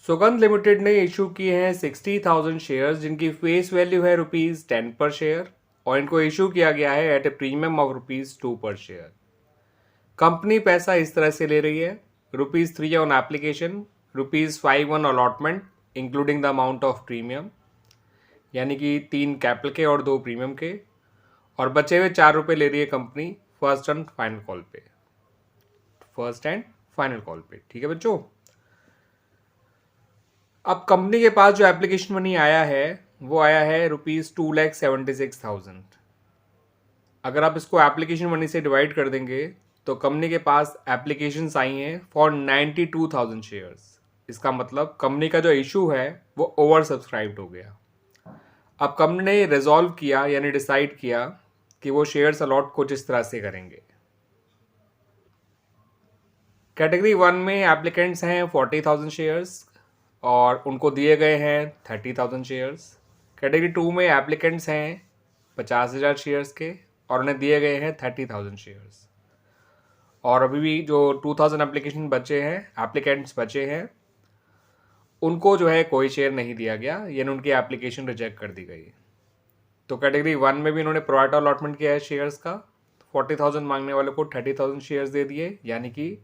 सुगंध लिमिटेड ने इशू किए हैं 60,000 शेयर्स जिनकी फेस वैल्यू है ₹10 पर शेयर और इनको इशू किया गया है एट ए प्रीमियम ऑफ ₹2 पर शेयर। कंपनी पैसा इस तरह से ले रही है ₹3 on application, ₹5 on allotment including the amount of premium, यानी कि 3 कैपिटल के और 2 प्रीमियम के, और बचे हुए ₹4 ले रही है company first and final call पे। ठीक है बच्चों। अब कंपनी के पास जो एप्लीकेशन मनी आया है वो आया है ₹2,76,000। अगर आप इसको एप्लीकेशन मनी से डिवाइड कर देंगे तो कंपनी के पास एप्लीकेशंस आई हैं फॉर 92,000 शेयर्स। इसका मतलब कंपनी का जो इशू है वो ओवर सब्सक्राइब्ड हो गया। अब कंपनी ने रिजॉल्व किया यानी डिसाइड किया कि वो शेयर्स अलॉट कुछ इस तरह से करेंगे। कैटेगरी 1 में एप्लीकेंट्स हैं 40,000 शेयर्स और उनको दिए गए हैं 30,000 शेयर्स। कैटेगरी 2 में एप्लीकेंट्स हैं 50,000 शेयर्स के और उन्हें दिए गए हैं 30,000 शेयर्स। और अभी भी जो 2,000 एप्लीकेंट्स बचे हैं उनको जो है कोई शेयर नहीं दिया गया, यानी उनकी एप्लीकेशन रिजेक्ट कर दी गई। तो कैटेगरी 1 में भी इन्होंने प्रोराटा अलॉटमेंट किया है शेयर्स का। 40,000 मांगने वाले को 30,000 शेयर्स दे दिए, यानी कि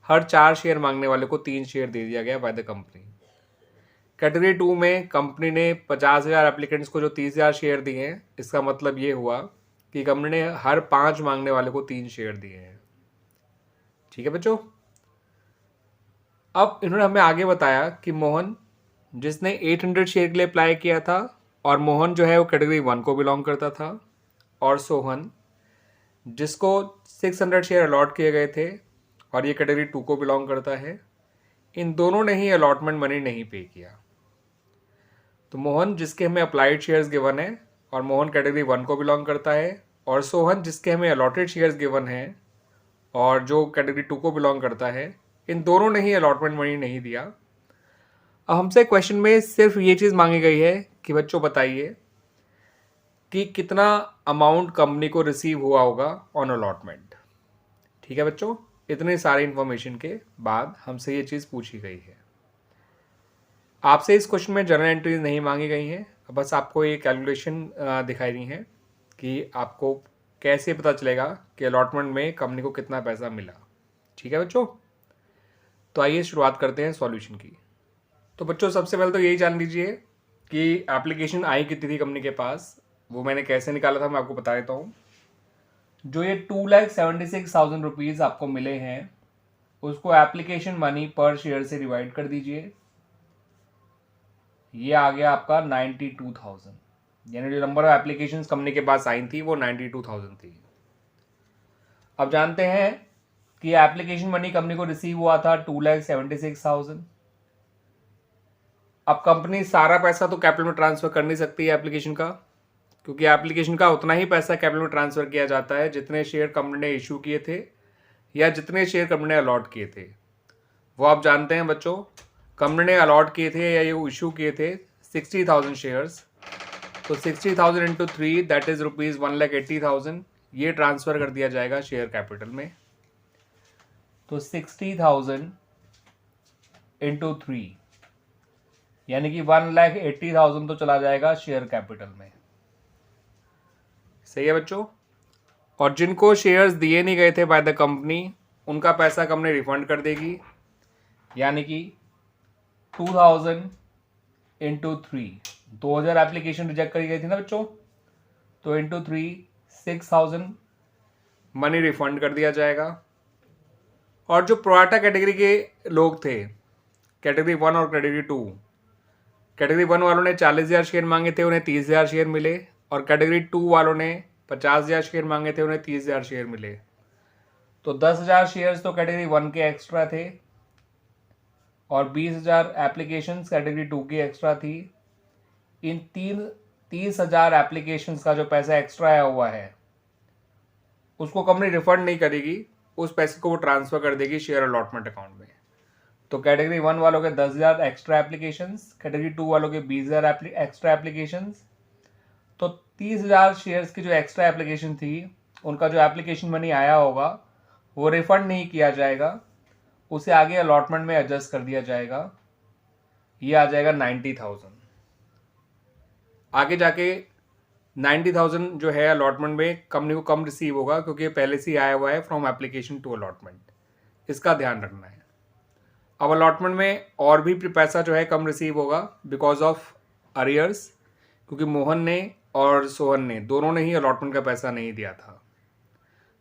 हर 4 शेयर मांगने वाले को 3 शेयर दे दिया गया बाय द कंपनी। कैटेगरी 2 में कंपनी ने 50,000 एप्लीकेंट्स को जो 30,000 शेयर दिए हैं, इसका मतलब ये हुआ कि कंपनी ने हर 5 मांगने वाले को 3 शेयर दिए हैं। ठीक है बच्चों। अब इन्होंने हमें आगे बताया कि मोहन, जिसने 800 शेयर के लिए अप्लाई किया था, और मोहन जो है वो कैटेगरी 1 को बिलोंग करता था, और सोहन जिसको 600 शेयर अलॉट किए गए थे और ये कैटेगरी 2 को बिलोंग करता है, इन दोनों ने ही अलॉटमेंट मनी नहीं पे किया। तो मोहन जिसके हमें अप्लाइड शेयर्स गिवन है और मोहन कैटेगरी 1 को बिलोंग करता है, और सोहन जिसके हमें अलॉटेड शेयर्स गिवन है और जो कैटेगरी 2 को बिलोंग करता है, इन दोनों ने ही अलॉटमेंट मनी नहीं दिया। अब हमसे क्वेश्चन में सिर्फ ये चीज़ मांगी गई है कि बच्चों बताइए कि कितना अमाउंट कंपनी को रिसीव हुआ होगा ऑन अलॉटमेंट। ठीक है बच्चों, इतनी सारी इन्फॉर्मेशन के बाद हमसे ये चीज़ पूछी गई है। आपसे इस क्वेश्चन में जनरल एंट्रीज नहीं मांगी गई हैं, बस आपको ये कैलकुलेशन दिखाई दी है कि आपको कैसे पता चलेगा कि अलॉटमेंट में कंपनी को कितना पैसा मिला। ठीक है बच्चों, तो आइए शुरुआत करते हैं सॉल्यूशन की। तो बच्चों सबसे पहले तो यही जान लीजिए कि एप्लीकेशन आई कितनी थी कंपनी के पास, वो मैंने कैसे निकाला था मैं आपको बता देता हूँ। जो ये 2,76,000 रुपीज़ आपको मिले हैं उसको एप्लीकेशन मनी पर शेयर से डिवाइड कर दीजिए। ये आ गया आपका 92,000, यानी जो नंबर ऑफ एप्लीकेशन कंपनी के पास आई थी वो 92,000 थी। अब जानते हैं कि एप्लीकेशन मनी कंपनी को रिसीव हुआ था 2,76,000। अब कंपनी सारा पैसा तो कैपिटल में ट्रांसफर कर नहीं सकती है एप्लीकेशन का, क्योंकि एप्लीकेशन का उतना ही पैसा कैपिटल में ट्रांसफर किया जाता है जितने शेयर कंपनी ने इशू किए थे या जितने शेयर कंपनी ने अलॉट किए थे। वो आप जानते हैं बच्चों, कंपनी ने अलॉट किए थे या ये इशू किए थे 60,000 शेयर्स, तो 60,000 इंटू 3 दैट इज ₹1,80,000, ये ट्रांसफ़र कर दिया जाएगा शेयर कैपिटल में। तो 60,000 इंटू 3 यानी कि 1,80,000 तो चला जाएगा शेयर कैपिटल में। सही है बच्चों। और जिनको शेयर्स दिए नहीं गए थे बाय द कंपनी उनका पैसा कंपनी रिफंड कर देगी, यानी कि 2,000 इंटू 3, 2,000 एप्लीकेशन रिजेक्ट करी गई थी ना बच्चों, तो इंटू 3 6,000 मनी रिफंड कर दिया जाएगा। और जो प्रोराटा कैटेगरी के लोग थे, कैटेगरी 1 और कैटेगरी 2, कैटेगरी 1 वालों ने 40,000 शेयर मांगे थे, उन्हें 30,000 शेयर मिले, और कैटेगरी 2 वालों ने 50,000 शेयर मांगे थे, उन्हें 30,000 शेयर मिले। तो 10,000 शेयर्स तो कैटेगरी 1 के एक्स्ट्रा थे और 20,000 एप्लीकेशंस कैटेगरी 2 की एक्स्ट्रा थी। इन 30,000 एप्लीकेशंस का जो पैसा एक्स्ट्रा आया हुआ है उसको कंपनी रिफंड नहीं करेगी, उस पैसे को वो ट्रांसफ़र कर देगी शेयर अलॉटमेंट अकाउंट में। तो कैटेगरी 1 वालों के 10,000 एक्स्ट्रा एप्लीकेशंस, कैटेगरी 2 वालों के 20,000 एक्स्ट्रा एप्लीकेशंस, तो 30,000 शेयर्स की जो एक्स्ट्रा एप्लीकेशन थी उनका जो एप्लीकेशन मनी आया होगा वो रिफंड नहीं किया जाएगा, उसे आगे अलॉटमेंट में एडजस्ट कर दिया जाएगा। ये आ जाएगा 90,000। आगे जाके 90,000 जो है अलॉटमेंट में कंपनी को कम रिसीव होगा क्योंकि ये पहले से ही आया हुआ है फ्रॉम एप्लीकेशन टू अलॉटमेंट, इसका ध्यान रखना है। अब अलॉटमेंट में और भी पैसा जो है कम रिसीव होगा बिकॉज ऑफ अरियर्स, क्योंकि मोहन ने और सोहन ने दोनों ने ही अलॉटमेंट का पैसा नहीं दिया था।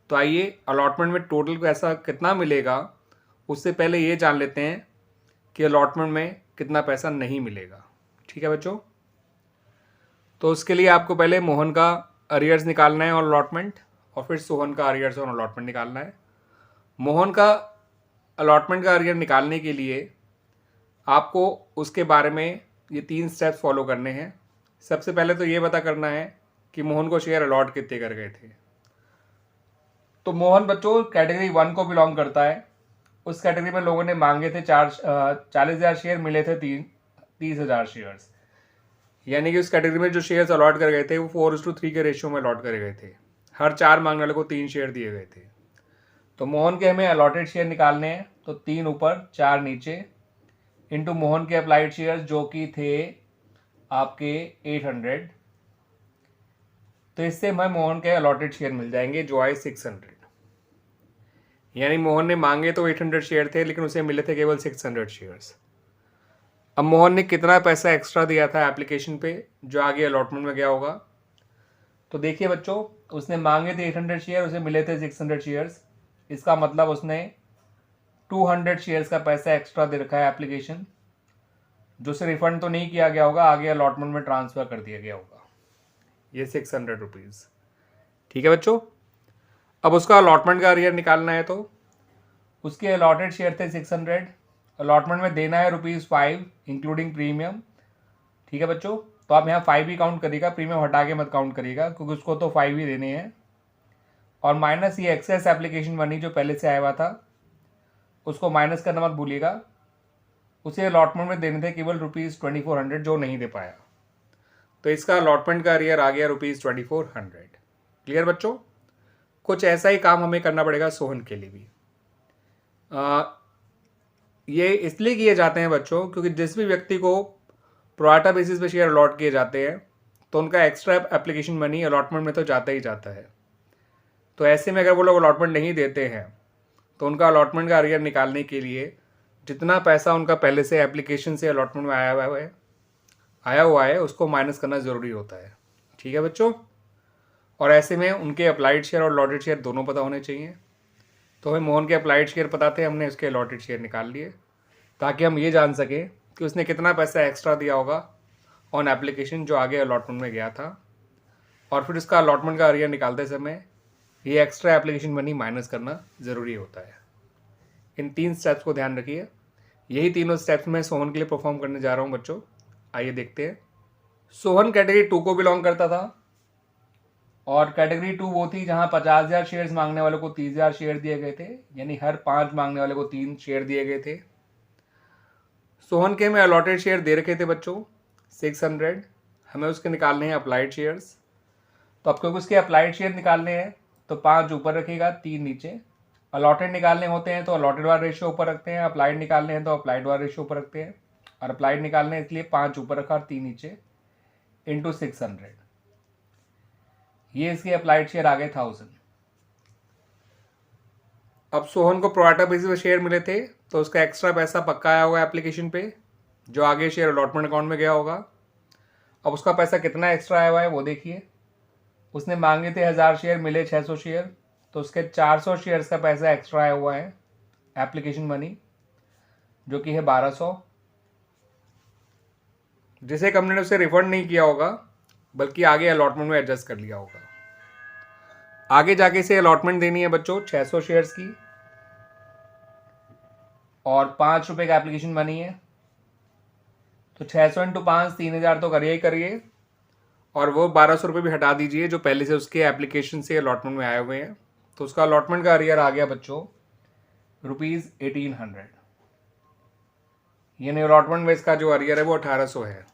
तो आइए अलॉटमेंट में टोटल पैसा कितना मिलेगा उससे पहले ये जान लेते हैं कि अलॉटमेंट में कितना पैसा नहीं मिलेगा। ठीक है बच्चों, तो उसके लिए आपको पहले मोहन का अरियर्स निकालना है और अलॉटमेंट, और फिर सोहन का अरियर्स और अलॉटमेंट निकालना है। मोहन का अलॉटमेंट का अरियर निकालने के लिए आपको उसके बारे में ये 3 स्टेप्स फॉलो करने हैं। सबसे पहले तो ये पता करना है कि मोहन को शेयर अलॉट कितने कर गए थे। तो मोहन बच्चों कैटेगरी 1 को बिलोंग करता है। उस कैटेगरी में लोगों ने मांगे थे 40,000 शेयर, मिले थे 30,000 शेयर्स, यानी कि उस कैटेगरी में जो शेयर्स अलॉट कर गए थे वो 4:3 के रेशियो में अलॉट करे गए थे। हर 4 मांगने वाले को 3 शेयर दिए गए थे। तो मोहन के हमें अलॉटेड शेयर निकालने हैं, तो 3 ऊपर 4 नीचे इंटू मोहन के अप्लाइड शेयर्स जो कि थे आपके 800, तो इससे हमें मोहन के अलॉटेड शेयर मिल जाएंगे जो आए 600। यानी मोहन ने मांगे तो 800 शेयर थे लेकिन उसे मिले थे केवल 600 शेयर्स। अब मोहन ने कितना पैसा एक्स्ट्रा दिया था एप्लीकेशन पे जो आगे अलॉटमेंट में गया होगा, तो देखिए बच्चों उसने मांगे थे 800 शेयर, उसे मिले थे 600 शेयर्स। इसका मतलब उसने 200 शेयर्स का पैसा एक्स्ट्रा दे रखा है एप्लीकेशन, जो उसे रिफंड तो नहीं किया गया होगा, आगे अलॉटमेंट में ट्रांसफ़र कर दिया गया होगा, ये 600 रुपीज़। ठीक है बच्चों, अब उसका अलॉटमेंट का अरियर निकालना है, तो उसके अलॉटेड शेयर थे 600, अलॉटमेंट में देना है ₹5 इंक्लूडिंग प्रीमियम। ठीक है बच्चों, तो आप यहाँ 5 ही काउंट करिएगा, प्रीमियम हटा के मत काउंट करिएगा क्योंकि उसको तो 5 ही देने हैं। और माइनस ये एक्सेस एप्लीकेशन मनी जो पहले से आया हुआ था उसको माइनस करना मत भूलिएगा। उसे अलॉटमेंट में देने थे केवल ₹2400 जो नहीं दे पाया, तो इसका अलॉटमेंट का अरियर आ गया ₹2400। क्लियर बच्चों, कुछ ऐसा ही काम हमें करना पड़ेगा सोहन के लिए भी। ये इसलिए किए जाते हैं बच्चों क्योंकि जिस भी व्यक्ति को प्रोराटा बेसिस पे शेयर अलॉट किए जाते हैं तो उनका एक्स्ट्रा एप्लीकेशन मनी अलॉटमेंट में तो जाता ही जाता है। तो ऐसे में अगर वो लोग अलॉटमेंट नहीं देते हैं तो उनका अलॉटमेंट का अरियर निकालने के लिए जितना पैसा उनका पहले से एप्लीकेशन से अलॉटमेंट में आया हुआ है उसको माइनस करना ज़रूरी होता है। ठीक है बच्चों, और ऐसे में उनके अप्लाइड शेयर और अलॉटेड शेयर दोनों पता होने चाहिए। तो हमें मोहन के अप्लाइड शेयर पता थे, हमने उसके अलॉटेड शेयर निकाल लिए ताकि हम ये जान सकें कि उसने कितना पैसा एक्स्ट्रा दिया होगा ऑन एप्लीकेशन जो आगे अलॉटमेंट में गया था। और फिर उसका अलॉटमेंट का अरियर निकालते समय ये एक्स्ट्रा एप्लीकेशन मनी माइनस करना ज़रूरी होता है। इन 3 स्टेप्स को ध्यान रखिए। यही तीनों स्टेप्स मैं सोहन के लिए परफॉर्म करने जा रहा हूँ बच्चों। आइए देखते हैं। सोहन कैटेगरी 2 को बिलोंग करता था और कैटेगरी 2 वो थी जहाँ 50,000 शेयर्स मांगने वालों को 30,000 शेयर दिए गए थे, यानी हर 5 मांगने वाले को 3 शेयर दिए गए थे। सोहन के हमें अलॉटेड शेयर दे रखे थे बच्चों 600, हमें उसके निकालने हैं अप्लाइड शेयर्स। तो अब क्योंकि उसके अप्लाइड शेयर निकालने हैं तो 5 ऊपर रखेगा, 3 नीचे। अलॉटेड निकालने होते हैं तो अलॉटेड वाला रेशियो ऊपर रखते हैं, अप्लाइड निकालने हैं तो अप्लाइड वाला रेशियो ऊपर रखते हैं। और अप्लाइड निकालने इसलिए 5 ऊपर रखा और 3 नीचे इंटू 600। ये इसके अप्लाइड शेयर आ गए 1000। अब सोहन को प्रोराटा बेसिस पे शेयर मिले थे तो उसका एक्स्ट्रा पैसा पक्का आया होगा एप्लीकेशन पे जो आगे शेयर अलॉटमेंट अकाउंट में गया होगा। अब उसका पैसा कितना एक्स्ट्रा आया हुआ है वो देखिए। उसने मांगे थे 1000 शेयर, मिले 600 शेयर, तो उसके 400 शेयर्स का पैसा एक्स्ट्रा आया हुआ है एप्लीकेशन मनी जो कि है 1200, जिसे कंपनी ने उसे रिफंड नहीं किया होगा बल्कि आगे अलॉटमेंट में एडजस्ट कर लिया होगा। आगे जाके इसे अलॉटमेंट देनी है बच्चों 600 शेयर्स की और ₹5 का एप्लीकेशन मनी है। तो 600 इंटू 5 3000 तो करिए ही करिए, और वो 1200 रुपये भी हटा दीजिए जो पहले से उसके एप्लीकेशन से अलॉटमेंट में आए हुए हैं। तो उसका अलॉटमेंट का अरियर आ गया बच्चों ₹1800, यानी अलॉटमेंट में इसका जो अरियर है वो 1800 है।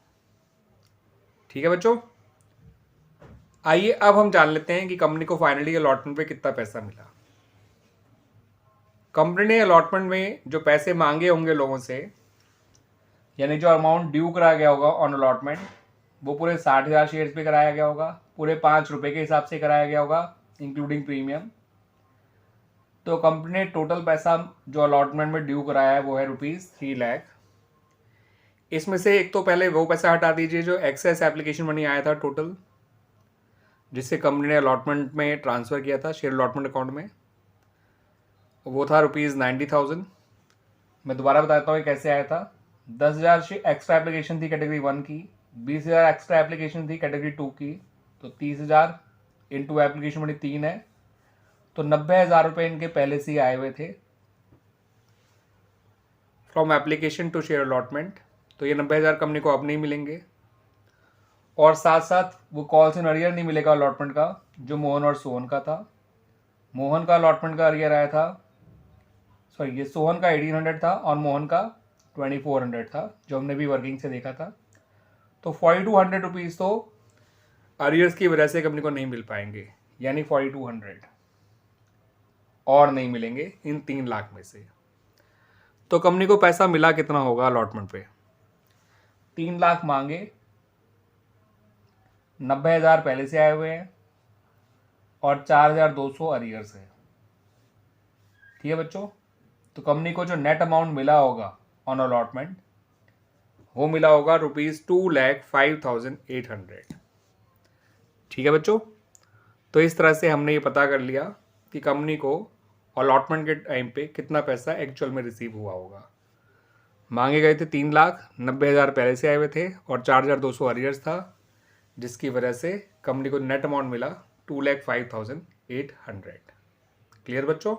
ठीक है बच्चों, आइए अब हम जान लेते हैं कि कंपनी को फाइनली अलॉटमेंट पे कितना पैसा मिला। कंपनी ने अलॉटमेंट में जो पैसे मांगे होंगे लोगों से, यानी जो अमाउंट ड्यू कराया गया होगा ऑन अलॉटमेंट वो पूरे 60,000 शेयर्स पे कराया गया होगा, पूरे 5 रुपये के हिसाब से कराया गया होगा इंक्लूडिंग प्रीमियम। तो कंपनी ने टोटल पैसा जो अलॉटमेंट में ड्यू कराया है वो है ₹3 लाख। इसमें से एक तो पहले वो पैसा हटा दीजिए जो एक्सेस एप्लीकेशन मनी आया था टोटल, जिससे कंपनी ने अलॉटमेंट में ट्रांसफ़र किया था शेयर अलॉटमेंट अकाउंट में, वो था ₹90,000। मैं दोबारा बताता हूँ कैसे आया था। 10,000 एक्स्ट्रा एप्लीकेशन थी कैटेगरी 1 की, 20,000 एक्स्ट्रा एप्लीकेशन थी कैटेगरी 2 की, तो 30,000 इंटू एप्लीकेशन मनी 3 है, तो 90,000 रुपये इनके पहले से ही आए हुए थे from application to share allotment. तो ये 90,000 कंपनी को अब नहीं मिलेंगे, और साथ साथ वो कॉल्स इन अरियर नहीं मिलेगा अलॉटमेंट का जो मोहन और सोहन का था। मोहन का अलॉटमेंट का अरियर आया था, सॉरी ये सोहन का 1800 था और मोहन का 2400 था, जो हमने भी वर्किंग से देखा था। तो 4200 रुपीज़ तो अरियर्स की वजह से कंपनी को नहीं मिल पाएंगे, यानी 4200 और नहीं मिलेंगे इन 3 लाख में से। तो कंपनी को पैसा मिला कितना होगा अलॉटमेंट पे? 3 लाख मांगे, 90,000 पहले से आए हुए हैं और 4,200 अरियर्स है। ठीक है बच्चों, तो कंपनी को जो नेट अमाउंट मिला होगा ऑन अलॉटमेंट वो मिला होगा ₹2,05,800। ठीक है बच्चों, तो इस तरह से हमने ये पता कर लिया कि कंपनी को अलॉटमेंट के टाइम पे कितना पैसा एक्चुअल में रिसीव हुआ होगा। मांगे गए थे 3 लाख, 90,000 पहले से आए हुए थे और 4,200 अरियर्स था, जिसकी वजह से कंपनी को नेट अमाउंट मिला 2,05,800। क्लियर बच्चों?